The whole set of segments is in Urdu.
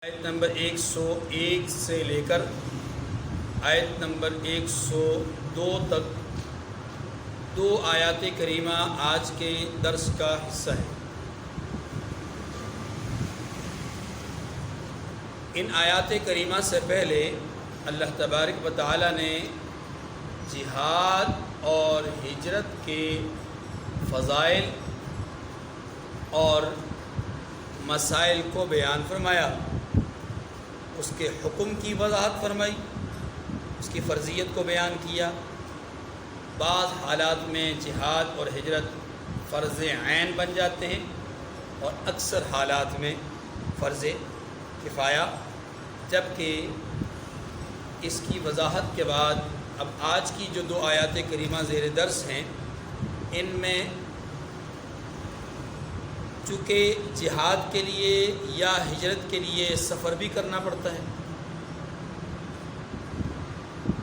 آیت نمبر 101 سے لے کر آیت نمبر 102 تک دو آیات کریمہ آج کے درس کا حصہ ہے۔ ان آیات کریمہ سے پہلے اللہ تبارک و تعالی نے جہاد اور ہجرت کے فضائل اور مسائل کو بیان فرمایا، اس کے حکم کی وضاحت فرمائی، اس کی فرضیت کو بیان کیا۔ بعض حالات میں جہاد اور ہجرت فرض عین بن جاتے ہیں اور اکثر حالات میں فرض کفایہ، جبکہ اس کی وضاحت کے بعد اب آج کی جو دو آیات کریمہ زیر درس ہیں، ان میں چونکہ جہاد کے لیے یا ہجرت کے لیے سفر بھی کرنا پڑتا ہے،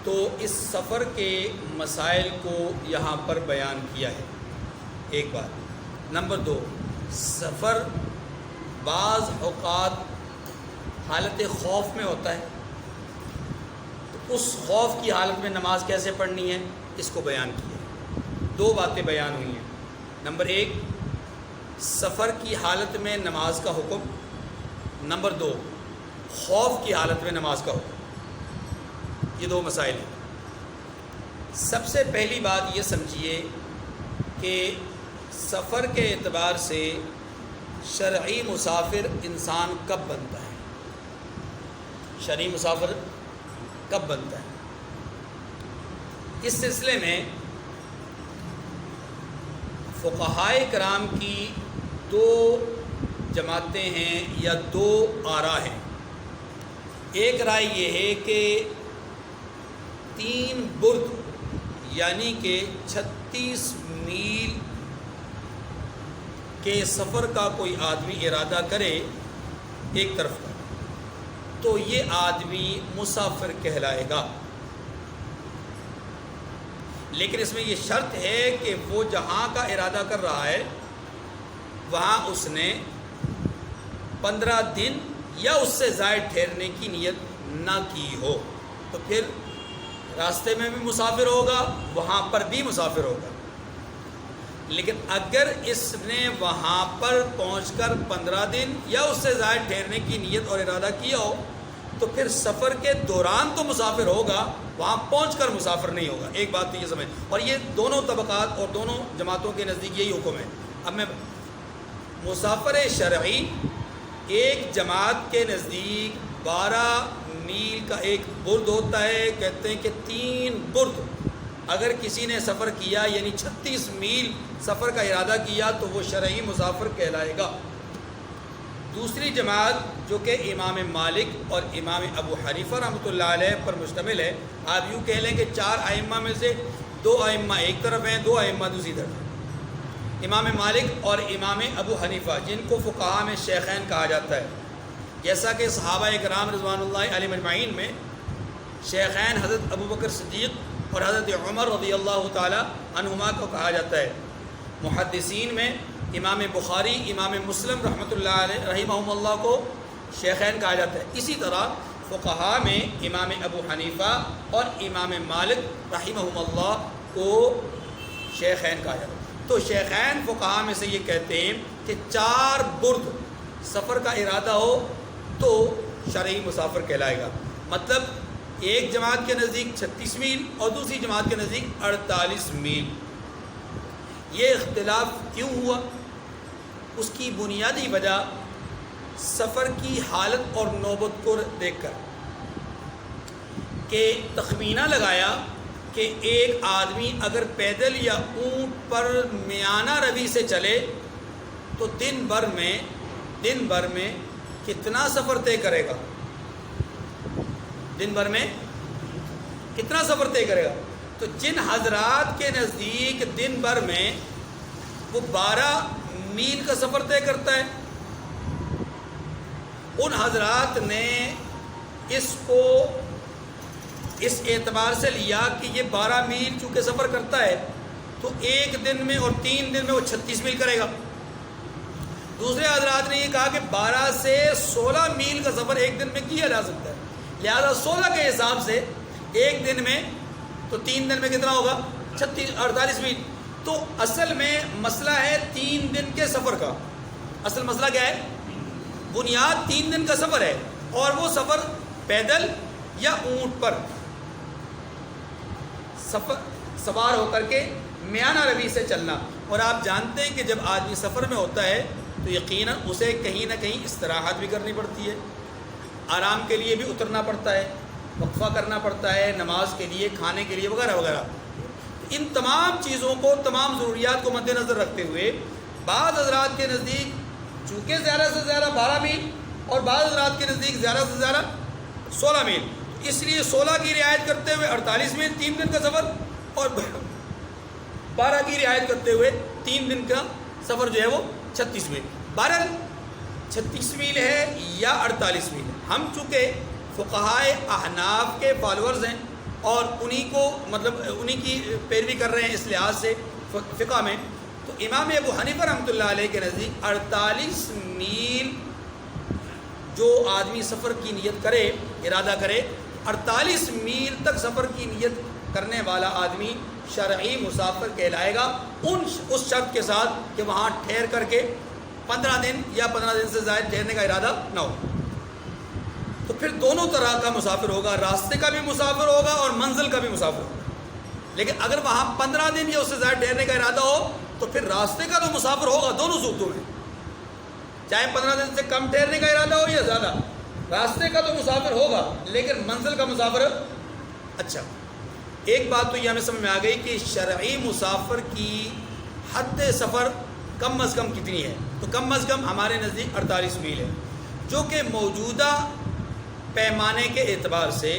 تو اس سفر کے مسائل کو یہاں پر بیان کیا ہے۔ ایک بات۔ نمبر دو، سفر بعض اوقات حالت خوف میں ہوتا ہے، تو اس خوف کی حالت میں نماز کیسے پڑھنی ہے، اس کو بیان کیا ہے۔ دو باتیں بیان ہوئی ہیں۔ نمبر ایک، سفر کی حالت میں نماز کا حکم۔ نمبر دو، خوف کی حالت میں نماز کا حکم۔ یہ دو مسائل ہیں۔ سب سے پہلی بات یہ سمجھیے کہ سفر کے اعتبار سے شرعی مسافر انسان کب بنتا ہے، شرعی مسافر کب بنتا ہے۔ اس سلسلے میں فقہائے کرام کی دو جماعتیں ہیں یا دو آراء ہیں۔ ایک رائے یہ ہے کہ 3 برد یعنی کہ 36 میل کے سفر کا کوئی آدمی ارادہ کرے ایک طرف کا، تو یہ آدمی مسافر کہلائے گا، لیکن اس میں یہ شرط ہے کہ وہ جہاں کا ارادہ کر رہا ہے وہاں اس نے 15 دن یا اس سے زائد ٹھہرنے کی نیت نہ کی ہو، تو پھر راستے میں بھی مسافر ہوگا، وہاں پر بھی مسافر ہوگا۔ لیکن اگر اس نے وہاں پر پہنچ کر 15 دن یا اس سے زائد ٹھہرنے کی نیت اور ارادہ کیا ہو، تو پھر سفر کے دوران تو مسافر ہوگا، وہاں پہنچ کر مسافر نہیں ہوگا۔ ایک بات تو یہ سمجھ، اور یہ دونوں طبقات اور دونوں جماعتوں کے نزدیک یہی حکم ہے۔ اب میں مسافر شرعی ایک جماعت کے نزدیک 12 میل کا ایک برد ہوتا ہے، کہتے ہیں کہ 3 برد اگر کسی نے سفر کیا یعنی 36 میل سفر کا ارادہ کیا تو وہ شرعی مسافر کہلائے گا۔ دوسری جماعت جو کہ امام مالک اور امام ابو حنیفہ رحمۃ اللہ علیہ پر مشتمل ہے، آپ یوں کہہ لیں کہ 4 ائمہ میں سے 2 ائمہ ایک طرف ہیں، 2 ائمہ دوسری طرف ہیں۔ امام مالک اور امام ابو حنیفہ، جن کو فقہاء میں شیخین کہا جاتا ہے، جیسا کہ صحابہ کرام رضوان اللہ علیہم اجمعین میں شیخین حضرت ابو بکر صدیق اور حضرت عمر رضی اللہ تعالی عنہما کو کہا جاتا ہے۔ محدثین میں امام بخاری، امام مسلم رحمۃ اللہ علیہ رحمہم اللہ کو شیخین کہا جاتا ہے۔ اسی طرح فقہاء میں امام ابو حنیفہ اور امام مالک رحمہم اللہ کو شیخین کہا جاتا ہے۔ تو شیخین فقہاء میں سے یہ کہتے ہیں کہ 4 برد سفر کا ارادہ ہو تو شرعی مسافر کہلائے گا۔ مطلب ایک جماعت کے نزدیک 36 میل اور دوسری جماعت کے نزدیک 48 میل۔ یہ اختلاف کیوں ہوا؟ اس کی بنیادی وجہ سفر کی حالت اور نوبت کو دیکھ کر کہ تخمینہ لگایا کہ ایک آدمی اگر پیدل یا اونٹ پر میانہ روی سے چلے تو دن بھر میں کتنا سفر طے کرے گا، دن بھر میں کتنا سفر طے کرے گا۔ تو جن حضرات کے نزدیک دن بھر میں وہ 12 میل کا سفر طے کرتا ہے، ان حضرات نے اس کو اس اعتبار سے لیا کہ یہ 12 میل چونکہ سفر کرتا ہے تو ایک دن میں اور 3 دن میں وہ 36 میل کرے گا۔ دوسرے حضرات نے یہ کہا کہ 12 سے 16 میل کا سفر ایک دن میں کیا جا سکتا ہے، لہذا 16 کے حساب سے ایک دن میں، تو 3 دن میں کتنا ہوگا؟ 48 میل۔ تو اصل میں مسئلہ ہے 3 دن کے سفر کا۔ اصل مسئلہ کیا ہے؟ بنیاد 3 دن کا سفر ہے، اور وہ سفر پیدل یا اونٹ پر سوار ہو کر کے میانہ روی سے چلنا۔ اور آپ جانتے ہیں کہ جب آدمی سفر میں ہوتا ہے تو یقیناً اسے کہیں نہ کہیں استراحت بھی کرنی پڑتی ہے، آرام کے لیے بھی اترنا پڑتا ہے، وقفہ کرنا پڑتا ہے، نماز کے لیے، کھانے کے لیے، وغیرہ وغیرہ۔ ان تمام چیزوں کو، تمام ضروریات کو مد نظر رکھتے ہوئے بعض حضرات کے نزدیک چونکہ زیادہ سے زیادہ 12 میل، اور بعض حضرات کے نزدیک زیادہ سے زیادہ 16 میل، اس لیے 16 کی رعایت کرتے ہوئے 48 میل 3 دن کا سفر، اور 12 کی رعایت کرتے ہوئے 3 دن کا سفر جو ہے وہ 36 میل۔ بہرحال 36 میل ہے یا 48 میل ہے، ہم چونکہ فقہائے احناف کے فالورز ہیں اور انہی کی پیروی کر رہے ہیں اس لحاظ سے فقہ میں، تو امام ابو حنیفہ رحمۃ اللہ علیہ کے نزدیک 48 میل جو آدمی سفر کی نیت کرے، ارادہ کرے، 48 میل تک سفر کی نیت کرنے والا آدمی شرعی مسافر کہلائے گا، اس شرط کے ساتھ کہ وہاں ٹھہر کر کے 15 دن یا 15 دن سے زائد ٹھہرنے کا ارادہ نہ ہو۔ تو پھر دونوں طرح کا مسافر ہوگا، راستے کا بھی مسافر ہوگا اور منزل کا بھی مسافر ہوگا۔ لیکن اگر وہاں 15 دن یا اس سے زائد ٹھہرنے کا ارادہ ہو تو پھر راستے کا تو مسافر ہوگا دونوں صورتوں میں، چاہے 15 دن سے کم ٹھہرنے کا ارادہ ہو یا زیادہ، راستے کا تو مسافر ہوگا لیکن منزل کا مسافر۔ اچھا، ایک بات تو یہ ہمیں سمجھ میں آ گئی کہ شرعی مسافر کی حد سفر کم از کم کتنی ہے، تو کم از کم ہمارے نزدیک 48 میل ہے، جو کہ موجودہ پیمانے کے اعتبار سے،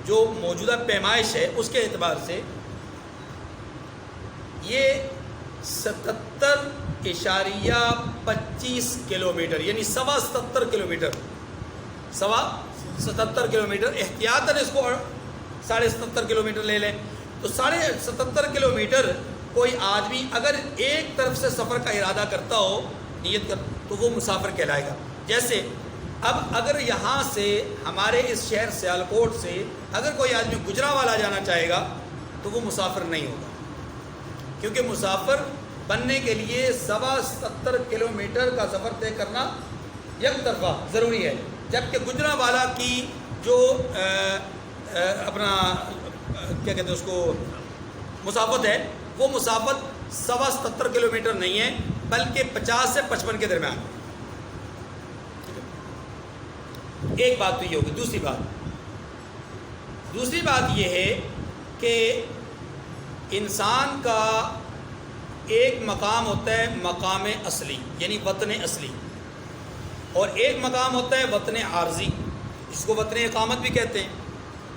جو موجودہ پیمائش ہے اس کے اعتبار سے یہ 77.25 کلومیٹر، یعنی 77.25 کلومیٹر، 77.25 کلومیٹر، احتیاطاً اس کو 77.5 کلومیٹر لے لیں، تو 77.5 کلومیٹر کوئی آدمی اگر ایک طرف سے سفر کا ارادہ کرتا ہو، نیت کر، تو وہ مسافر کہلائے گا۔ جیسے اب اگر یہاں سے ہمارے اس شہر سیالکوٹ سے اگر کوئی آدمی گجرانوالہ جانا چاہے گا تو وہ مسافر نہیں ہوگا، کیونکہ مسافر بننے کے لیے 77 کلومیٹر کا سفر طے کرنا یک طرفہ ضروری ہے، جبکہ گجرانوالہ کی جو اپنا کیا کہتے ہیں اس کو مسافت ہے، وہ مسافت 77 کلومیٹر نہیں ہے بلکہ 50 سے 55 کے درمیان۔ ایک بات تو یہ ہوگی۔ دوسری بات یہ ہے کہ انسان کا ایک مقام ہوتا ہے مقام اصلی، یعنی وطن اصلی، اور ایک مقام ہوتا ہے وطن عارضی، جس کو وطن اقامت بھی کہتے ہیں۔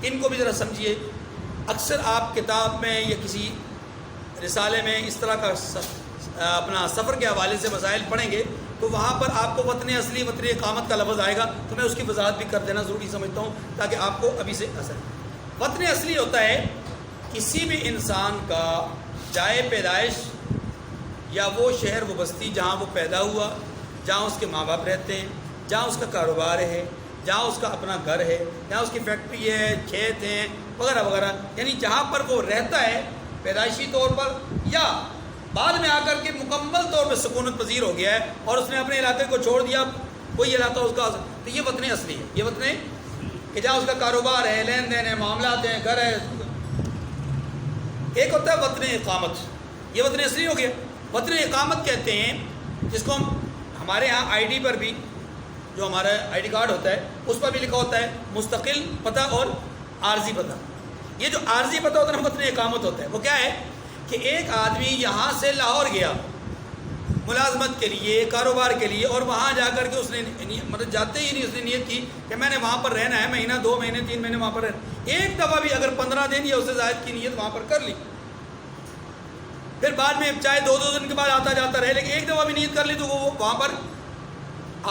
ان کو بھی ذرا سمجھیے۔ اکثر آپ کتاب میں یا کسی رسالے میں اس طرح کا اپنا سفر کے حوالے سے مسائل پڑھیں گے تو وہاں پر آپ کو وطن اصلی، وطن اقامت کا لفظ آئے گا، تو میں اس کی وضاحت بھی کر دینا ضروری سمجھتا ہوں تاکہ آپ کو ابھی سے اثر۔ وطن اصلی ہوتا ہے کسی بھی انسان کا جائے پیدائش یا وہ شہر و بستی جہاں وہ پیدا ہوا، جہاں اس کے ماں باپ رہتے ہیں، جہاں اس کا کاروبار ہے، جہاں اس کا اپنا گھر ہے، جہاں اس کی فیکٹری ہے، کھیت ہیں، وغیرہ وغیرہ، یعنی جہاں پر وہ رہتا ہے پیدائشی طور پر، یا بعد میں آ کر کے مکمل طور پہ سکونت پذیر ہو گیا ہے اور اس نے اپنے علاقے کو چھوڑ دیا، کوئی علاقہ اس کا، تو یہ وطن اصلی ہے۔ یہ وطن کہ جہاں اس کا کاروبار ہے، لین دین ہے، معاملات ہیں، گھر ہے۔ ایک ہوتا ہے وطن اقامت، یہ وطن اصلی ہو گیا۔ وطن اقامت کہتے ہیں جس کو ہمارے ہاں آئی ڈی پر بھی، جو ہمارا آئی ڈی کارڈ ہوتا ہے اس پر بھی لکھا ہوتا ہے مستقل پتہ اور عارضی پتہ۔ یہ جو عارضی پتہ ہوتا ہے وطن اقامت ہوتا ہے، وہ کیا ہے کہ ایک آدمی یہاں سے لاہور گیا ملازمت کے لیے، کاروبار کے لیے، اور وہاں جا کر کے اس نے مطلب جاتے ہی نہیں اس نے نیت کی کہ میں نے وہاں پر رہنا ہے، مہینہ، 2 مہینے، 3 مہینے وہاں پر رہنا۔ ایک دفعہ بھی اگر 15 دن یا اس سے زائد کی نیت وہاں پر کر لی، پھر بعد میں چاہے 2 دن کے بعد آتا جاتا رہے، لیکن ایک دفعہ بھی نیت کر لی تو وہ وہاں پر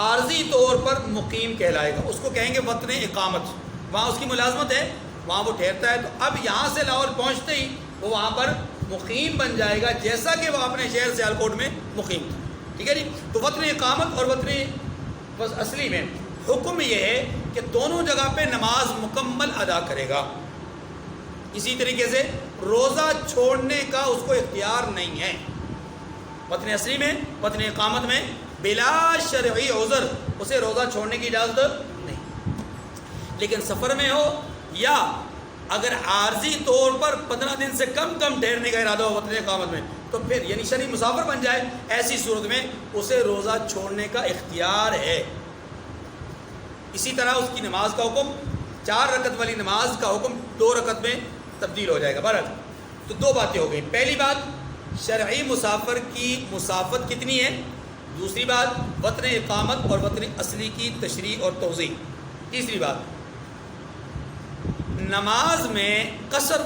عارضی طور پر مقیم کہلائے گا۔ اس کو کہیں گے وطن اقامت، وہاں اس کی ملازمت ہے، وہاں وہ ٹھہرتا ہے، تو اب یہاں سے لاہور پہنچتے ہی وہ وہاں پر مقیم بن جائے گا، جیسا کہ وہ اپنے شہر سیالکوٹ میں مقیم تھا۔ ٹھیک ہے جی. تو وطن اقامت اور وطن اصلی میں حکم یہ ہے کہ دونوں جگہ پہ نماز مکمل ادا کرے گا. اسی طریقے سے روزہ چھوڑنے کا اس کو اختیار نہیں ہے. وطن اصلی میں وطن اقامت میں بلا شرعی عذر اسے روزہ چھوڑنے کی اجازت نہیں. لیکن سفر میں ہو یا اگر عارضی طور پر 15 دن سے کم ٹھہرنے کا ارادہ ہو وطن اقامت میں تو پھر یعنی شرعی مسافر بن جائے, ایسی صورت میں اسے روزہ چھوڑنے کا اختیار ہے. اسی طرح اس کی نماز کا حکم 4 رکعت والی نماز کا حکم 2 رکعت میں تبدیل ہو جائے گا. بہرحال تو 2 باتیں ہو گئیں. پہلی بات شرعی مسافر کی مسافت کتنی ہے. دوسری بات وطن اقامت اور وطن اصلی کی تشریح اور توضیح. تیسری بات نماز میں قصر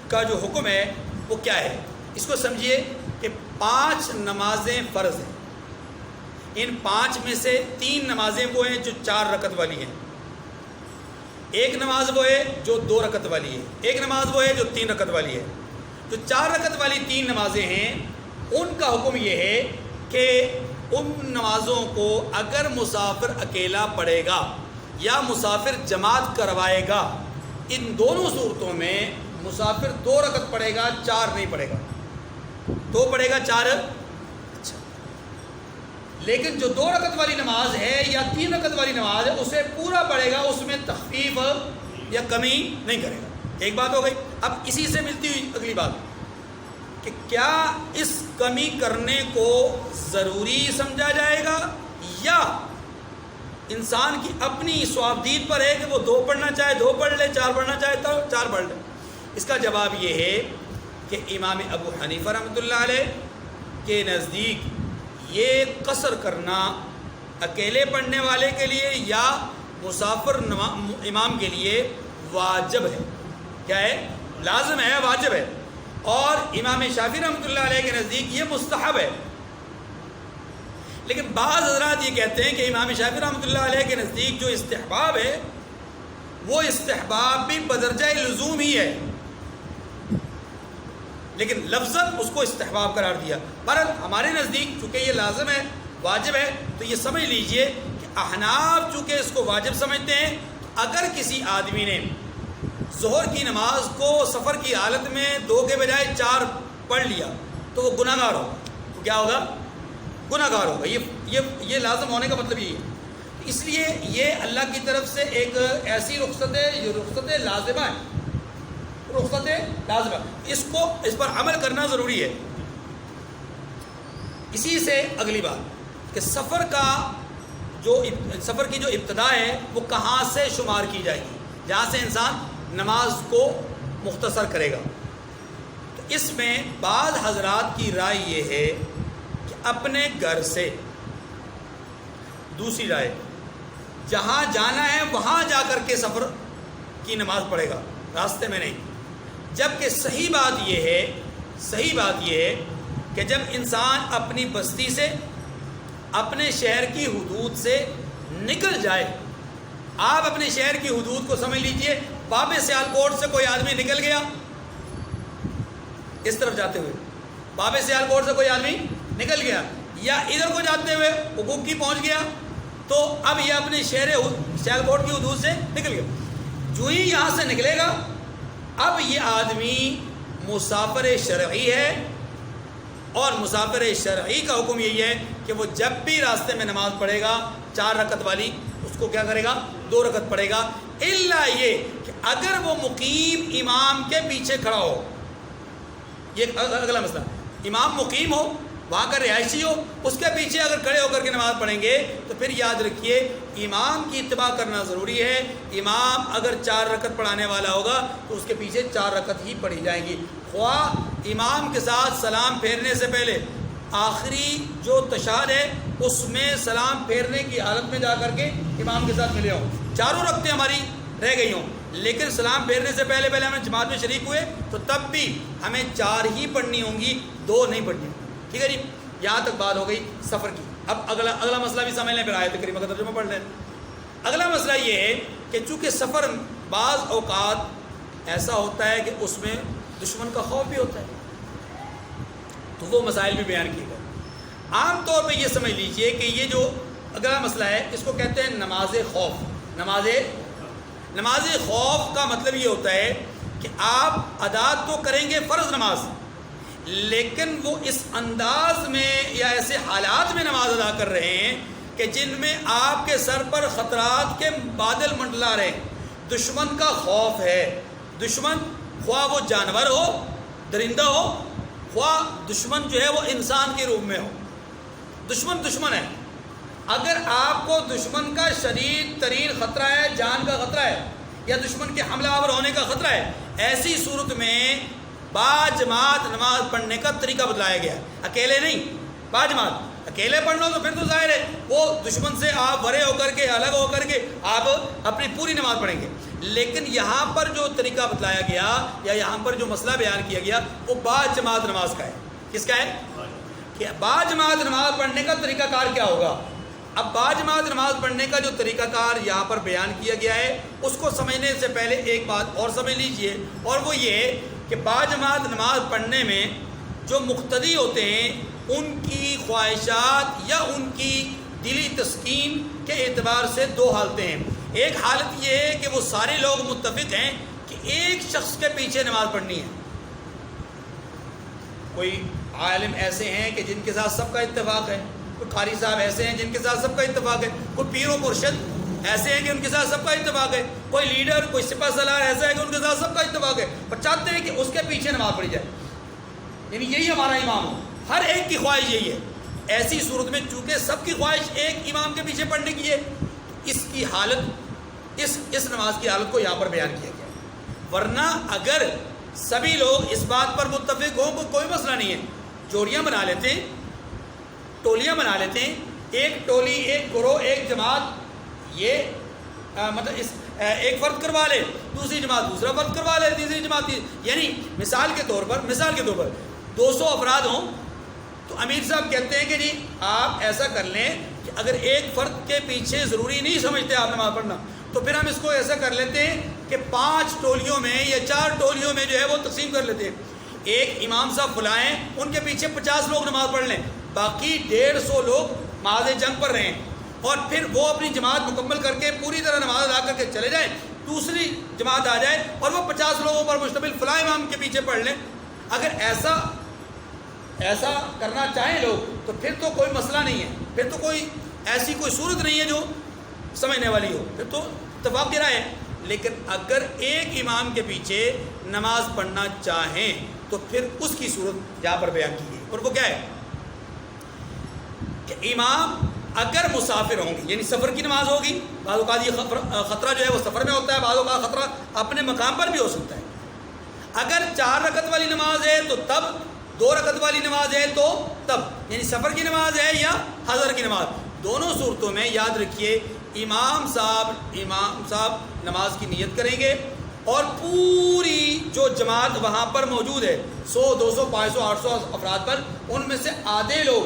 کا جو حکم ہے وہ کیا ہے. اس کو سمجھیے کہ 5 نمازیں فرض ہیں. ان 5 میں سے 3 نمازیں وہ ہیں جو 4 رکعت والی ہیں, ایک نماز وہ ہے جو 2 رکعت والی ہے, ایک نماز وہ ہے جو 3 رکعت والی ہے. جو 4 رکعت والی 3 نمازیں ہیں ان کا حکم یہ ہے کہ ان نمازوں کو اگر مسافر اکیلا پڑھے گا یا مسافر جماعت کروائے گا, ان دونوں صورتوں میں مسافر 2 رکعت پڑھے گا, 4 نہیں پڑھے گا. 2 پڑھے گا, 4 اچھا. لیکن جو 2 رکعت والی نماز ہے یا 3 رکعت والی نماز ہے اسے پورا پڑھے گا, اس میں تخفیف یا کمی نہیں کرے گا. ایک بات ہو گئی. اب اسی سے ملتی ہوئی اگلی بات کہ کیا اس کمی کرنے کو ضروری سمجھا جائے گا یا انسان کی اپنی ثوابدید پر ہے کہ وہ 2 پڑھنا چاہے 2 پڑھ لے, 4 پڑھنا چاہے تو 4 پڑھ لے. اس کا جواب یہ ہے کہ امام ابو حنیفہ رحمۃ اللہ علیہ کے نزدیک یہ قصر کرنا اکیلے پڑھنے والے کے لیے یا مسافر امام کے لیے واجب ہے. کیا ہے؟ لازم ہے, واجب ہے. اور امام شافعی رحمۃ اللہ علیہ کے نزدیک یہ مستحب ہے. لیکن بعض حضرات یہ کہتے ہیں کہ امام شافعی رحمۃ اللہ علیہ کے نزدیک جو استحباب ہے وہ استحباب بھی بدرجہ لزوم ہی ہے, لیکن لفظاً اس کو استحباب قرار دیا. بہرحال ہمارے نزدیک چونکہ یہ لازم ہے, واجب ہے, تو یہ سمجھ لیجئے کہ احناف چونکہ اس کو واجب سمجھتے ہیں, اگر کسی آدمی نے ظہر کی نماز کو سفر کی حالت میں 2 کے بجائے 4 پڑھ لیا تو وہ گناہ گار ہوگا. تو کیا ہوگا؟ گناہ گار ہوگا. یہ لازم ہونے کا مطلب یہ ہے. اس لیے یہ اللہ کی طرف سے ایک ایسی رخصت ہے, یہ رخصت لازمہ ہے, رخصت لازمہ. اس پر عمل کرنا ضروری ہے. اسی سے اگلی بات کہ سفر کی جو ابتدا ہے وہ کہاں سے شمار کی جائے گی, جہاں سے انسان نماز کو مختصر کرے گا. تو اس میں بعض حضرات کی رائے یہ ہے کہ اپنے گھر سے, دوسری رائے جہاں جانا ہے وہاں جا کر کے سفر کی نماز پڑھے گا, راستے میں نہیں. جبکہ صحیح بات یہ ہے کہ جب انسان اپنی بستی سے, اپنے شہر کی حدود سے نکل جائے, آپ اپنے شہر کی حدود کو سمجھ لیجئے, باب سیالکوٹ سے کوئی آدمی نکل گیا اس طرف جاتے ہوئے, باب سیالکوٹ سے کوئی آدمی نکل گیا, یا ادھر کو جاتے ہوئے حقوق کی پہنچ گیا, تو اب یہ اپنے شہر سیالکوٹ کی حدود سے نکل گیا. جو ہی یہاں سے نکلے گا اب یہ آدمی مسافر شرعی ہے, اور مسافر شرعی کا حکم یہی ہے کہ وہ جب بھی راستے میں نماز پڑھے گا 4 رکعت والی, اس کو کیا کرے گا؟ 2 رکعت پڑھے گا. الا یہ کہ اگر وہ مقیم امام کے پیچھے کھڑا ہو, یہ اگلا مسئلہ, امام مقیم ہو, وہاں کا رہائشی ہو, اس کے پیچھے اگر کھڑے ہو کر کے نماز پڑھیں گے تو پھر یاد رکھیے امام کی اتباع کرنا ضروری ہے. امام اگر 4 رکعت پڑھانے والا ہوگا تو اس کے پیچھے 4 رکعت ہی پڑھی جائیں گی, خواہ امام کے ساتھ سلام پھیرنے سے پہلے آخری جو تشہد ہے اس میں سلام پھیرنے کی حالت میں جا کر کے امام کے ساتھ ملے ہوں, 4 رکعتیں ہماری رہ گئی ہوں, لیکن سلام پھیرنے سے پہلے ہمیں جماعت میں شریک ہوئے تو تب بھی ہمیں 4 ہی پڑھنی ہوں گی, 2 نہیں پڑھنی. ٹھیک ہے جی, یہاں تک بات ہو گئی سفر کی. اب اگلا مسئلہ بھی سمجھ لیں, پھر آیت کریمہ کا ترجمہ پڑھ لیں. اگلا مسئلہ یہ ہے کہ چونکہ سفر بعض اوقات ایسا ہوتا ہے کہ اس میں دشمن کا خوف بھی ہوتا ہے, تو وہ مسائل بھی بیان کیے گئے. عام طور پہ یہ سمجھ لیجئے کہ یہ جو اگلا مسئلہ ہے اس کو کہتے ہیں نماز خوف. نماز خوف کا مطلب یہ ہوتا ہے کہ آپ ادا تو کریں گے فرض نماز، لیکن وہ اس انداز میں یا ایسے حالات میں نماز ادا کر رہے ہیں کہ جن میں آپ کے سر پر خطرات کے بادل منڈلا رہے ہیں. دشمن کا خوف ہے. دشمن خواہ وہ جانور ہو، درندہ ہو، خواہ دشمن جو ہے وہ انسان کے روپ میں ہو. دشمن ہے. اگر آپ کو دشمن کا شدید ترین خطرہ ہے، جان کا خطرہ ہے یا دشمن کے حملہ آور ہونے کا خطرہ ہے، ایسی صورت میں باجماعت نماز پڑھنے کا طریقہ بتلایا گیا ہے. اکیلے نہیں، باجماعت. اکیلے پڑھ لو تو پھر تو ظاہر ہے وہ دشمن سے آپ ورے ہو کر کے، الگ ہو کر کے آپ اپنی پوری نماز پڑھیں گے. لیکن یہاں پر جو طریقہ بتلایا گیا یا یہاں پر جو مسئلہ بیان کیا گیا وہ باجماعت نماز کا ہے. کس کا ہے؟ کہ باجماعت نماز پڑھنے کا طریقہ کار کیا ہوگا. اب باجماعت نماز پڑھنے کا جو طریقہ کار یہاں پر بیان کیا گیا ہے اس کو سمجھنے سے پہلے ایک بات اور سمجھ لیجئے، اور وہ یہ کہ باجماعت نماز پڑھنے میں جو مقتدی ہوتے ہیں ان کی خواہشات یا ان کی دلی تسکین کے اعتبار سے دو حالتیں ہیں. ایک حالت یہ ہے کہ وہ سارے لوگ متفق ہیں کہ ایک شخص کے پیچھے نماز پڑھنی ہے. کوئی عالم ایسے ہیں کہ جن کے ساتھ سب کا اتفاق ہے، کوئی قاری صاحب ایسے ہیں جن کے ساتھ سب کا اتفاق ہے، کوئی پیر و مرشد ایسے ہیں کہ ان کے ساتھ سب کا اتفاق ہے، کوئی لیڈر، کوئی سپہ سالار ایسا ہے کہ ان کے ساتھ سب کا اتفاق ہے، پر چاہتے ہیں کہ اس کے پیچھے نماز پڑھی جائے، یعنی یہی ہمارا امام ہو. ہر ایک کی خواہش یہی ہے. ایسی صورت میں چونکہ سب کی خواہش ایک امام کے پیچھے پڑھنے کی ہے، اس کی حالت اس نماز کی حالت کو یہاں پر بیان کیا گیا. ورنہ اگر سبھی لوگ اس بات پر متفق ہوں تو کوئی مسئلہ نہیں ہے. جوڑیاں بنا لیتے ہیں، ٹولیاں بنا لیتے ہیں، ایک ٹولی، ایک گروہ، ایک جماعت، یہ مطلب ایک فرد کروا لے، دوسری جماعت دوسرا فرد کروا لے، تیسری جماعت یعنی مثال کے طور پر 200 افراد ہوں تو امیر صاحب کہتے ہیں کہ جی آپ ایسا کر لیں کہ اگر ایک فرد کے پیچھے ضروری نہیں سمجھتے آپ نماز پڑھنا تو پھر ہم اس کو ایسا کر لیتے ہیں کہ 5 ٹولیوں میں یا 4 ٹولیوں میں جو ہے وہ تقسیم کر لیتے ہیں. ایک امام صاحب بلائیں، ان کے پیچھے 50 لوگ نماز پڑھ لیں، باقی 150 لوگ نماز جنگ پڑھ رہے ہیں، اور پھر وہ اپنی جماعت مکمل کر کے پوری طرح نماز ادا کر کے چلے جائیں. دوسری جماعت آ جائے اور وہ 50 لوگوں پر مشتمل فلاں امام کے پیچھے پڑھ لیں. اگر ایسا کرنا چاہیں لوگ تو پھر تو کوئی مسئلہ نہیں ہے، پھر تو ایسی کوئی صورت نہیں ہے جو سمجھنے والی ہو، پھر تو اتفاق کی رائے ہے. لیکن اگر ایک امام کے پیچھے نماز پڑھنا چاہیں تو پھر اس کی صورت یہاں پر بیان کی گئی، اور وہ کیا ہے کہ امام اگر مسافر ہوں گے، یعنی سفر کی نماز ہوگی، بعض اوقات یہ خطرہ جو ہے وہ سفر میں ہوتا ہے، بعض اوقات خطرہ اپنے مقام پر بھی ہو سکتا ہے. اگر 4 رکعت والی نماز ہے تو تب، 2 رکعت والی نماز ہے تو تب، یعنی سفر کی نماز ہے یا حضر کی نماز. دونوں صورتوں میں یاد رکھیے امام صاحب نماز کی نیت کریں گے، اور پوری جو جماعت وہاں پر موجود ہے 100 200 500 800 افراد پر، ان میں سے آدھے لوگ،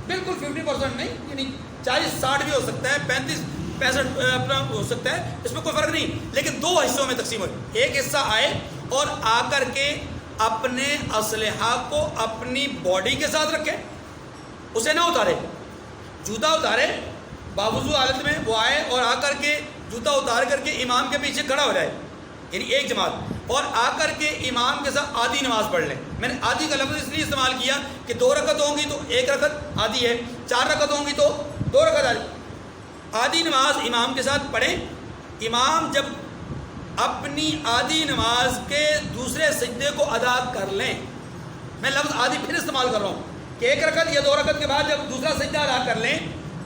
بالکل 50% نہیں، یعنی 40 60 بھی ہو سکتا ہے، 35 65 اپنا ہو سکتا ہے، اس میں کوئی فرق نہیں، لیکن 2 حصوں میں تقسیم ہوئی. ایک حصہ آئے اور آ کر کے اپنے اسلحہ کو اپنی باڈی کے ساتھ رکھے، اسے نہ اتارے، جوتا اتارے، باوضو حالت میں وہ آئے اور آ کر کے جوتا اتار کر کے امام کے پیچھے کھڑا ہو جائے، یعنی ایک جماعت، اور آ کر کے امام کے ساتھ آدھی نماز پڑھ لیں. میں نے آدھی کا لفظ اس لیے استعمال کیا کہ 2 رکعت ہوں گی تو 1 رکعت آدھی ہے، 4 رکعت ہوں گی تو 2 رکعت آدھی نماز امام کے ساتھ پڑھیں. امام جب اپنی آدھی نماز کے دوسرے سجدے کو ادا کر لیں، میں لفظ آدھی پھر استعمال کر رہا ہوں کہ 1 رکعت یا 2 رکعت کے بعد جب دوسرا سجدہ ادا کر لیں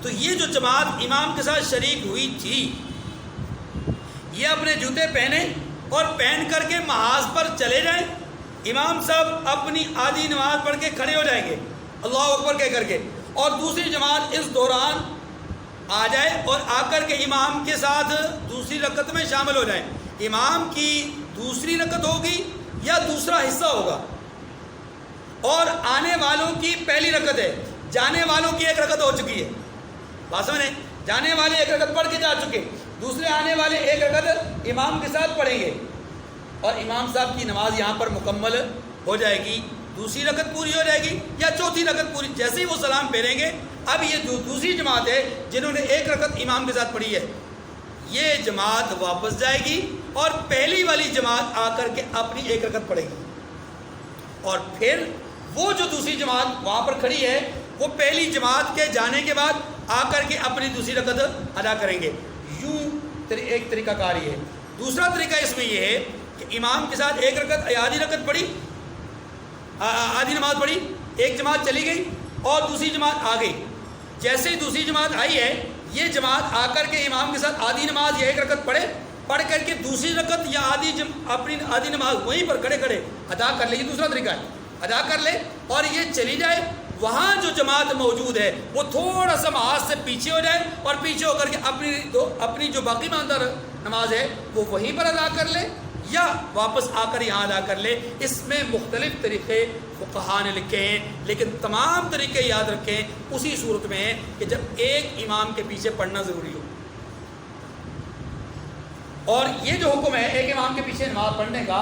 تو یہ جو جماعت امام کے ساتھ شریک ہوئی تھی یہ اپنے جوتے پہنے اور پہن کر کے محاذ پر چلے جائیں. امام صاحب اپنی آدھی نماز پڑھ کے کھڑے ہو جائیں گے اللہ اکبر کہہ کر کے، اور دوسری جماعت اس دوران آ جائے اور آ کر کے امام کے ساتھ دوسری رکعت میں شامل ہو جائیں. امام کی دوسری رکعت ہوگی یا دوسرا حصہ ہوگا، اور آنے والوں کی پہلی رکعت ہے، جانے والوں کی 1 رکعت ہو چکی ہے. بات سمجھیں، جانے والے 1 رکعت پڑھ کے جا چکے، دوسرے آنے والے 1 رکعت امام کے ساتھ پڑھیں گے، اور امام صاحب کی نماز یہاں پر مکمل ہو جائے گی. دوسری رکعت پوری ہو جائے گی یا چوتھی رکعت پوری. جیسے ہی وہ سلام پھیریں گے اب یہ جو دوسری جماعت ہے جنہوں نے ایک رکعت امام کے ساتھ پڑھی ہے یہ جماعت واپس جائے گی اور پہلی والی جماعت آ کر کے اپنی ایک رکعت پڑھے گی. اور پھر وہ جو دوسری جماعت وہاں پر کھڑی ہے وہ پہلی جماعت کے جانے کے بعد آ کر کے اپنی دوسری رکعت ادا کریں گے. یوں ایک طریقہ کار یہ ہے. دوسرا طریقہ اس میں یہ ہے کہ امام کے ساتھ ایک رکعت آدھی رکعت پڑھی, آدھی نماز پڑھی, ایک جماعت چلی گئی اور دوسری جماعت آ گئی. جیسے ہی دوسری جماعت آئی ہے یہ جماعت آ کر کے امام کے ساتھ آدھی نماز یا ایک رکعت پڑھ کر کے دوسری رکعت یا اپنی آدھی نماز وہیں پر کھڑے کھڑے ادا کر لے. یہ دوسرا طریقہ ہے, ادا کر لے اور یہ چلی جائے. وہاں جو جماعت موجود ہے وہ تھوڑا سا محاذ سے پیچھے ہو جائے اور پیچھے ہو کر کے اپنی جو باقی ماندہ نماز ہے وہ وہیں پر ادا کر لے یا واپس آ کر یہاں ادا کر لے. اس میں مختلف طریقے فقہا نے لکھے ہیں لیکن تمام طریقے یاد رکھیں اسی صورت میں ہیں کہ جب ایک امام کے پیچھے پڑھنا ضروری ہو. اور یہ جو حکم ہے ایک امام کے پیچھے نماز پڑھنے کا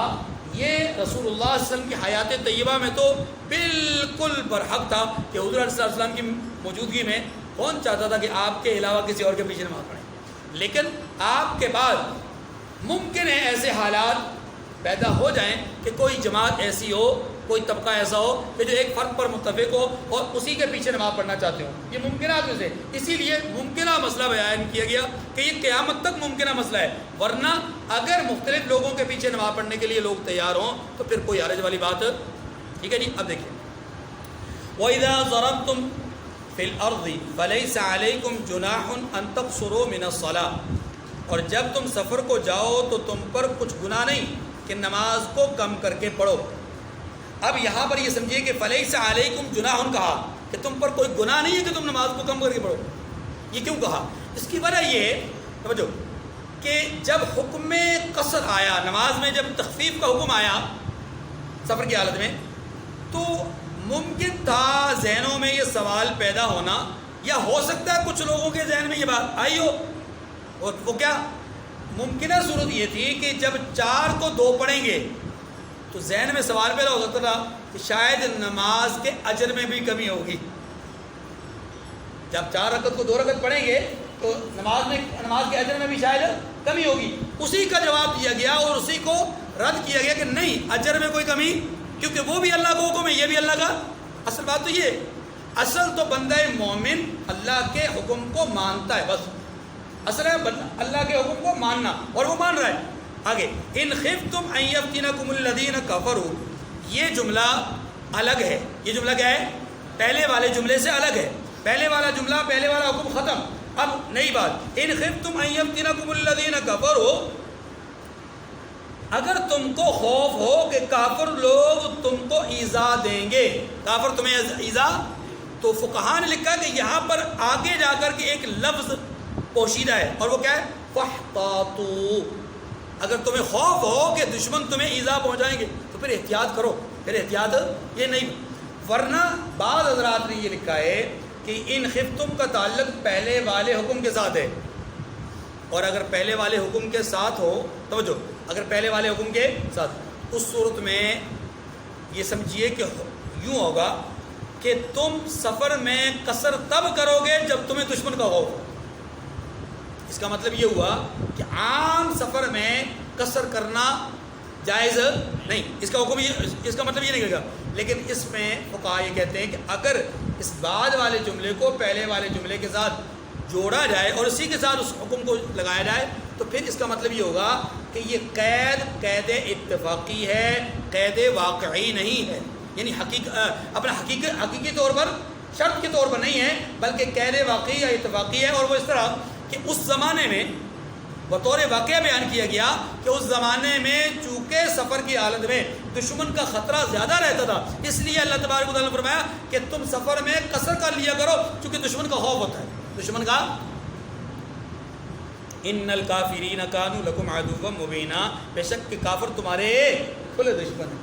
یہ رسول اللہ صلی اللہ علیہ وسلم کی حیات طیبہ میں تو بالکل برحق تھا کہ حضور صلی اللہ علیہ وسلم کی موجودگی میں کون چاہتا تھا کہ آپ کے علاوہ کسی اور کے پیچھے نماز پڑھیں. لیکن آپ کے بعد ممکن ہے ایسے حالات پیدا ہو جائیں کہ کوئی جماعت ایسی ہو, کوئی طبقہ ایسا ہو کہ جو ایک فرد پر متفق ہو اور اسی کے پیچھے نماز پڑھنا چاہتے ہو. یہ ممکنات میں سے اسی لیے ممکنہ مسئلہ بیان کیا گیا کہ یہ قیامت تک ممکنہ مسئلہ ہے. ورنہ اگر مختلف لوگوں کے پیچھے نماز پڑھنے کے لیے لوگ تیار ہوں تو پھر کوئی حرج والی بات. ٹھیک ہے جی. اب دیکھیں وَإِذَا ضَرَبْتُمْ فِي الْأَرْضِ فَلَيْسَ عَلَيْكُمْ جُنَاحٌ أَن تَقْصُرُوا مِنَ الصَّلَاةِ. اور جب تم سفر کو جاؤ تو تم پر کچھ گناہ نہیں کہ نماز کو کم کر کے پڑھو. اب یہاں پر یہ سمجھیے کہ فلیس علیکم جناح کہا کہ تم پر کوئی گناہ نہیں ہے کہ تم نماز کو کم کر کے پڑھو. یہ کیوں کہا؟ اس کی وجہ یہ ہے سمجھو کہ جب حکم قصر آیا, نماز میں جب تخفیف کا حکم آیا سفر کی حالت میں, تو ممکن تھا ذہنوں میں یہ سوال پیدا ہونا یا ہو سکتا ہے کچھ لوگوں کے ذہن میں یہ بات آئی ہو. اور وہ کیا ممکنہ صورت یہ تھی کہ جب 4 کو 2 پڑھیں گے تو ذہن میں سوال پیدا ہو سکتا تھا کہ شاید نماز کے اجر میں بھی کمی ہوگی. جب 4 رکعت کو 2 رکعت پڑھیں گے تو نماز کے اجر میں بھی شاید کمی ہوگی. اسی کا جواب دیا گیا اور اسی کو رد کیا گیا کہ نہیں, اجر میں کوئی کمی, کیونکہ وہ بھی اللہ کا حکم ہے, یہ بھی اللہ کا. اصل بات تو یہ, اصل تو بندہ مومن اللہ کے حکم کو مانتا ہے, بس اصل ہے اللہ کے حکم کو ماننا اور وہ مان رہا ہے. آگے ان خفتم ان یفتنکم الذین کفروا, یہ جملہ الگ ہے. یہ جملہ کیا ہے؟ پہلے والے جملے سے الگ ہے. پہلے والا جملہ, پہلے والا حکم ختم. اب نئی بات, ان خفتم ان یفتنکم الذین کفروا, اگر تم کو خوف ہو کہ کافر لوگ تم کو ایذا دیں گے, کافر تمہیں ایذا, تو فقہا نے لکھا کہ یہاں پر آگے جا کر کے ایک لفظ پوشیدہ ہے اور وہ کیا ہے؟ فاحتاطوا. اگر تمہیں خوف ہو کہ دشمن تمہیں ایذا پہنچائیں گے تو پھر احتیاط کرو, پھر احتیاط یہ نہیں. ورنہ بعض حضرات نے یہ لکھا ہے کہ ان خفتم کا تعلق پہلے والے حکم کے ساتھ ہے, اور اگر پہلے والے حکم کے ساتھ ہو, توجہ, اگر پہلے والے حکم کے ساتھ اس صورت میں یہ سمجھیے کہ یوں ہوگا کہ تم سفر میں قصر تب کرو گے جب تمہیں دشمن کا خوف ہو. اس کا مطلب یہ ہوا کہ عام سفر میں قصر کرنا جائز نہیں, اس کا حکم اس کا مطلب یہ نہیں گا. لیکن اس میں فقہا یہ کہتے ہیں کہ اگر اس بعد والے جملے کو پہلے والے جملے کے ساتھ جوڑا جائے اور اسی کے ساتھ اس حکم کو لگایا جائے تو پھر اس کا مطلب یہ ہوگا کہ یہ قید اتفاقی ہے, قید واقعی نہیں ہے. یعنی اپنا حقیقی طور پر شرط کے طور پر نہیں ہے بلکہ قید واقعی یا اتفاقی ہے. اور وہ اس طرح کہ اس زمانے میں بطور واقعہ بیان کیا گیا کہ اس زمانے میں چونکہ سفر کی حالت میں دشمن کا خطرہ زیادہ رہتا تھا, اس لیے اللہ تبارک و تعالیٰ نے فرمایا کہ تم سفر میں قصر کر لیا کرو چونکہ دشمن کا خوف ہوتا ہے. دشمن کا ان الکافرین کانوا لکم عدوا مبینا, بے شک کہ کافر تمہارے کھلے دشمن ہیں,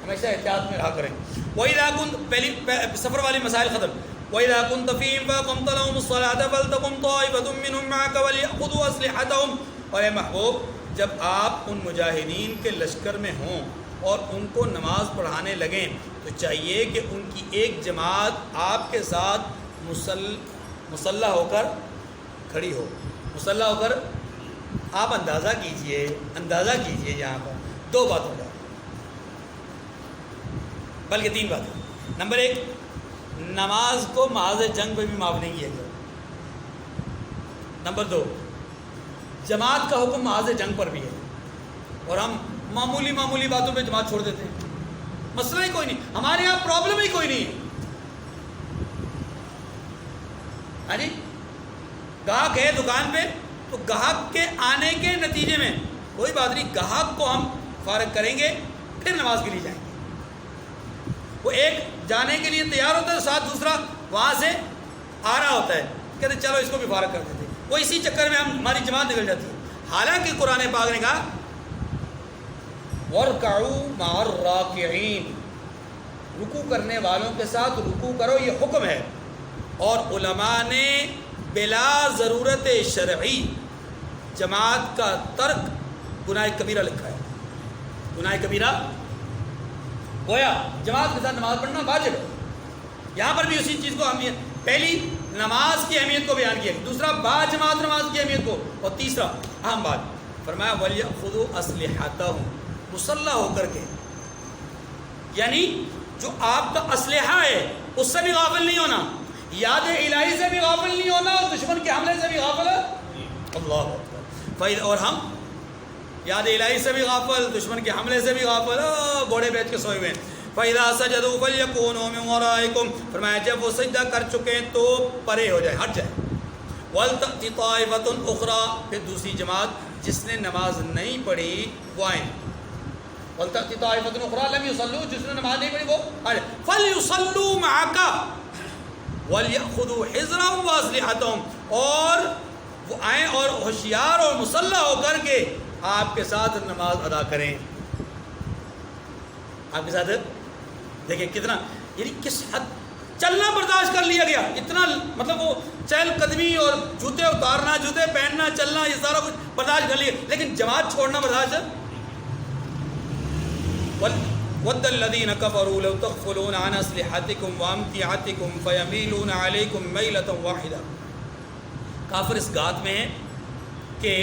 ہمیشہ احتیاط میں رہا کریں. وَإِذَا كُنْتَ پہلی سفر والی مسائل ختم. وَإِذَا كُنْتَ فِيهِمْ فَأَقَمْتَ لَهُمُ الصَّلَاةَ فَلْتَقُمْ طَائِفَةٌ مِّنْهُمْ مَعَكَ وَلْيَأْخُذُوا أَسْلِحَتَهُمْ. اور اے محبوب, جب آپ ان مجاہدین کے لشکر میں ہوں اور ان کو نماز پڑھانے لگیں تو چاہیے کہ ان کی ایک جماعت آپ کے ساتھ مسلح ہو کر کھڑی ہو. مسلح ہو کر آپ اندازہ کیجئے یہاں پر دو باتوں کا، بلکہ تین باتیں. نمبر ایک، نماز کو محاذ جنگ پہ بھی معاف نہیں کیا گیا. نمبر دو، جماعت کا حکم محاذ جنگ پر بھی ہے، اور ہم معمولی باتوں پہ جماعت چھوڑ دیتے ہیں. مسئلہ ہی کوئی نہیں، ہمارے یہاں پرابلم ہی کوئی نہیں ہے. ہاں جی، گاہک ہے دکان پہ تو گاہک کے آنے کے نتیجے میں کوئی بات نہیں، گاہک کو ہم فارغ کریں گے پھر نماز کے لیے جائیں گے. وہ ایک جانے کے لیے تیار ہوتا ہے، ساتھ دوسرا وہاں سے آ رہا ہوتا ہے، کہتے چلو اس کو بھی فارغ کر دیتے. وہ اسی چکر میں ہماری جماعت نکل جاتی ہے. حالانکہ قرآن پاک نے کہا وَارْكَعُوا مَعَ الرَّاكِعِينَ، رکوع کرنے والوں کے ساتھ رکوع کرو، یہ حکم ہے. اور علماء نے بلا ضرورت شرعی جماعت کا ترک گناہ کبیرہ لکھا ہے. گناہ کبیرہ گویا جماعت کے ساتھ نماز پڑھنا واجب ہے. یہاں پر بھی اسی چیز کو اہمیت، پہلی نماز کی اہمیت کو بیان کیا، دوسرا با جماعت نماز کی اہمیت کو، اور تیسرا اہم بات فرمایا وَلْيَأْخُذُوا أَسْلِحَتَهُمْ، مسلح ہو کر کے، یعنی جو آپ کا اسلحہ ہے اس سے بھی غافل نہیں ہونا، یاد الہی سے بھی غافل نہیں ہونا، اور دشمن کے حملے سے بھی غافل ہے. اللہ اکبر. اور ہم یاد الہی سے بھی غافل، دشمن کے حملے سے بھی غافل، گھوڑے بیچ کے سوئے ہوئے ہیں. فَإِذَا سَجَدُوا فَلْيَكُونُوا مِنْ وَرَائِكُمْ، فرمایا جب وہ سجدہ کر چکے تو پرے ہو جائے، ہٹ جائے. وَلْتَأْتِ طَائِفَةٌ أُخْرَىٰ، پھر دوسری جماعت جس نے نماز نہیں پڑھی وہ آئیں. وَلْتَأْتِ طَائِفَةٌ أُخْرَىٰ لَمْ يُصَلُّوا، جس نے نماز نہیں پڑھی وہ آئے. فَلْيُصَلُّوا مَعَكَ وَلْيَأْخُذُوا حِذْرَهُمْ وَأَسْلِحَتَهُمْ، اور وہ آئیں اور ہوشیار اور مسلح ہو کر کے آپ کے ساتھ نماز ادا کریں. آپ کے ساتھ دیکھیں کتنا، یعنی کس حد چلنا برداشت کر لیا گیا، اتنا مطلب وہ چہل قدمی اور جوتے اتارنا، جوتے پہننا، چلنا، یہ سارا کچھ برداشت کر لیا، لیکن جماعت چھوڑنا برداشت ہے. وَدَّ الَّذِينَ كَفَرُوا لَوْ تَغْفُلُونَ عَنْ أَسْلِحَتِكُمْ وَأَمْتِعَتِكُمْ فَيَمِيلُونَ عَلَيْكُمْ مَيْلَةً وَاحِدَةً، کافر اس گات میں ہیں کہ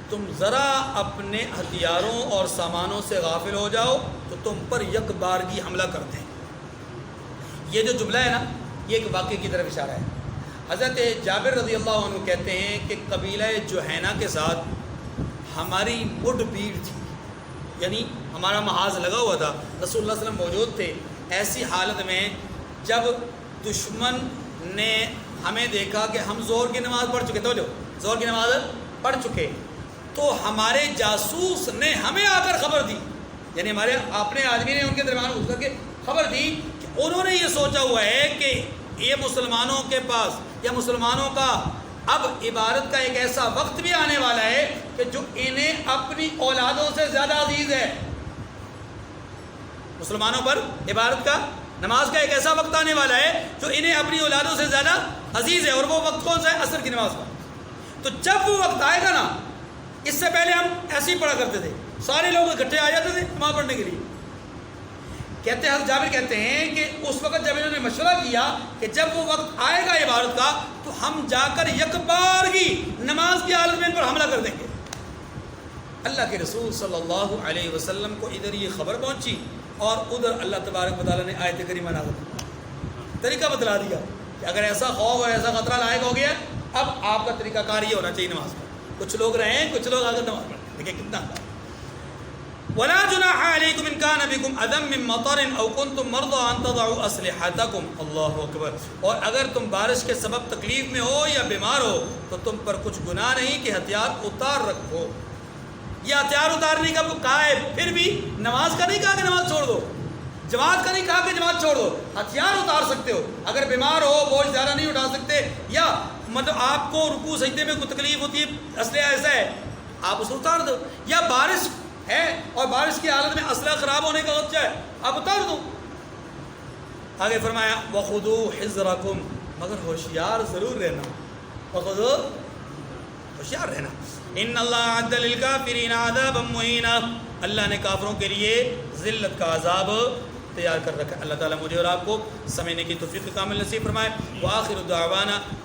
تم ذرا اپنے ہتھیاروں اور سامانوں سے غافل ہو جاؤ تو تم پر یک بارگی حملہ کرتے ہیں. یہ جو جملہ ہے نا، یہ ایک واقعے کی طرف اشارہ ہے. حضرت جابر رضی اللہ عنہ کہتے ہیں کہ قبیلہ جوہینہ کے ساتھ ہماری مڈ بھیڑ تھی، یعنی ہمارا محاذ لگا ہوا تھا، رسول اللہ صلی اللہ علیہ وسلم موجود تھے. ایسی حالت میں جب دشمن نے ہمیں دیکھا کہ ہم ظہر کی نماز پڑھ چکے، ظہر کی نماز پڑھ چکے، تو ہمارے جاسوس نے ہمیں آ کر خبر دی، یعنی ہمارے اپنے آدمی نے ان کے درمیان گھس کر کے خبر دی کہ انہوں نے یہ سوچا ہوا ہے کہ یہ مسلمانوں کے پاس یا مسلمانوں کا اب عبادت کا ایک ایسا وقت بھی آنے والا ہے کہ جو انہیں اپنی اولادوں سے زیادہ عزیز ہے. مسلمانوں پر عبادت کا، نماز کا ایک ایسا وقت آنے والا ہے جو انہیں اپنی اولادوں سے زیادہ عزیز ہے، اور وہ وقت کون سا ہے؟ عصر کی نماز کا. تو جب وہ وقت آئے گا نا، اس سے پہلے ہم ایسے ہی پڑھا کرتے تھے، سارے لوگ اکٹھے آ جاتے تھے نماز پڑھنے کے لیے. کہتے ہیں حضرت جابر کہتے ہیں کہ اس وقت جب انہوں نے مشورہ کیا کہ جب وہ وقت آئے گا عبادت کا تو ہم جا کر یک بارگی نماز کی حالت میں ان پر حملہ کر دیں گے. اللہ کے رسول صلی اللہ علیہ وسلم کو ادھر یہ خبر پہنچی اور ادھر اللہ تبارک و تعالیٰ نے آیت کریمہ نازل کی، طریقہ بتلا دیا کہ اگر ایسا خوف اور ایسا خطرہ لاحق ہو گیا اب آپ کا طریقہ کار یہ ہونا چاہیے نماز کا. کچھ لوگ رہیں، کچھ لوگ آگر نماز پڑھیں. دیکھیں کتنا وَلَا جُنَاحَ عَلَيْكُمْ إِن كَانَ بِكُمْ أَذًى مِّن مَّطَرٍ أَوْ كُنتُم مَّرْضَىٰ أَن تَضَعُوا أَسْلِحَتَكُمْ. اللہ اکبر. اور اگر تم بارش کے سبب تکلیف میں ہو یا بیمار ہو تو تم پر کچھ گناہ نہیں کہ ہتھیار اتار رکھو. یہ ہتھیار اتارنے کا کہا ہے، پھر بھی نماز کا نہیں کہا کہ نماز چھوڑ دو، جماعت کا نہیں کہا کہ جماعت چھوڑ دو. ہتھیار اتار سکتے ہو، اگر بیمار ہو، بوجھ زیادہ نہیں اٹھا سکتے، یا مطلب آپ کو رکوع سجدے میں کوئی تکلیف ہوتی ہے، اسلحہ ایسا ہے آپ اسے اتار دو، یا بارش ہے اور بارش کی حالت میں اسلحہ خراب ہونے کا خدشہ ہے آپ اتار دو. آگے فرمایا وَخُذُوا حِذْرَكُمْ، مگر ہوشیار ضرور رہنا، وَخُذُوا، ہوشیار رہنا. إِنَّ اللَّهَ أَعَدَّ لِلْكَافِرِينَ عَذَابًا مُهِينًا، اللہ نے کافروں کے لیے ذلت کا عذاب تیار کر رکھا ہے۔ اللہ تعالیٰ مجھے اور آپ کو سمجھنے کی توفیق کامل نصیب فرمائے۔ وآخر دعوانا